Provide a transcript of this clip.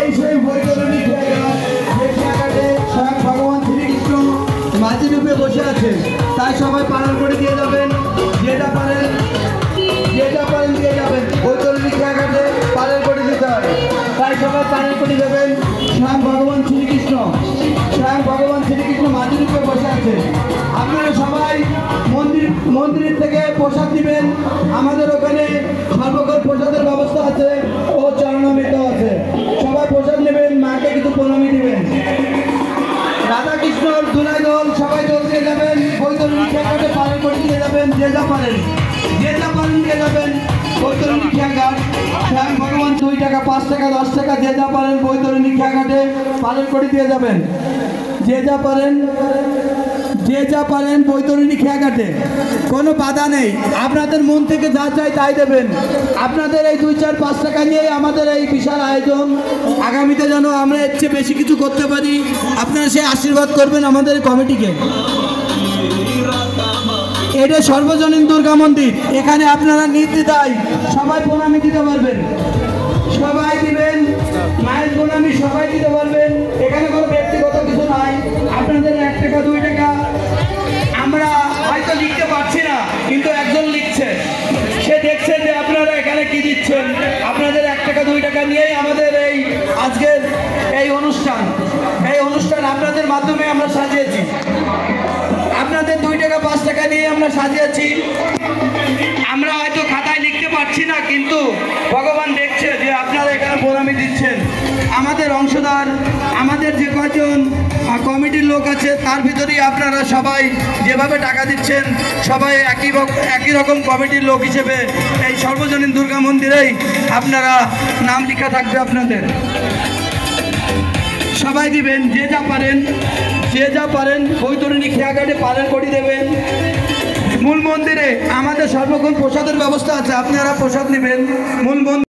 এই সেই বৈতরণী খেয়াঘাট, যে খেয়াঘাটে স্বয়ং ভগবান শ্রীকৃষ্ণ মাঝি রূপে বসে আছে। তাই সবাই পালন করে দিয়ে যাবেন, যেটা পারেন দিয়ে যাবেন। বৈতরণী খেয়াঘাটে পালন করে দিতে হবে, তাই সবাই পালন করে দেবেন। স্বয়ং ভগবান শ্রীকৃষ্ণ মাঝি রূপে বসে আছে। আপনারা সবাই মন্দির থেকে প্রসাদ দিবেন। আমাদের ওখানে সর্বকাল প্রসাদের ব্যবস্থা আছে ও চরণামৃত আছে। সবাই প্রসাদ নেবেন, মাকে কিছু প্রণামী দিবেন। রাধা কৃষ্ণর দুলাই দল সবাই দল দিয়ে যাবেন। বৈতরণী খেয়াঘাটে পালন করে দিয়ে যাবেন, যে যা পারেন দিয়ে যাবেন। বৈতরণী খেয়াঘাট স্বয়ং ভগবান 2 টাকা 5 টাকা 10 টাকা যে যা পারেন বৈতরণী খেয়াঘাটে পালন করে দিয়ে যাবেন। যে যা পারেন বৈতরণী খেয়াঘাটে কোনো বাধা নেই। আপনাদের মন থেকে যা চাই তাই দেবেন। আপনাদের এই 2, 4, 5 টাকা নিয়েই আমাদের এই বিশাল আয়োজন। আগামীতে যেন আমরা এর চেয়ে বেশি কিছু করতে পারি, আপনারা সেই আশীর্বাদ করবেন আমাদের কমিটিকে। এটা সর্বজনীন দুর্গা মন্দির, এখানে আপনারা নির্দ্বিধায় সবাই প্রণামী দিতে পারবেন। সবাই দিবেন, মায়ের প্রণামী সবাই দিতে পারবেন। এখানে কোনো ব্যক্তিগত কিছু নাই। আপনাদের 1 টাকা 2 টাকা আমরা হয়তো লিখতে পারছি না, কিন্তু একজন লিখছে, সে দেখছে যে আপনারা এখানে কি দিচ্ছেন। আপনাদের 1 টাকা 2 টাকা নিয়েই আমাদের এই আজকের এই অনুষ্ঠান আপনাদের মাধ্যমে আমরা সাজিয়েছি। আপনাদের 2 টাকা 5 টাকা নিয়ে আমরা সাজিয়েছি। আমরা হয়তো খাতায় লিখতে পারছি না, কিন্তু ভগবান দেখছে যে আপনারা এখানে প্রণামী দিচ্ছেন। আমাদের অংশদার, আমাদের যে কজন কমিটির লোক আছে তার ভিতরেই আপনারা সবাই যেভাবে টাকা দিচ্ছেন, সবাই একই রকম কমিটির লোক হিসেবে এই সর্বজনীন দুর্গা মন্দিরেই আপনারা নাম লেখা থাকবে আপনাদের। সবাই দিবেন, যে যা পারেন বৈতরণী খেয়াঘাটে পালন করে দেবেন। মূল মন্দিরে আমাদের সর্বক্ষণ প্রসাদের ব্যবস্থা আছে, আপনারা প্রসাদ নেবেন। মূল মন্দির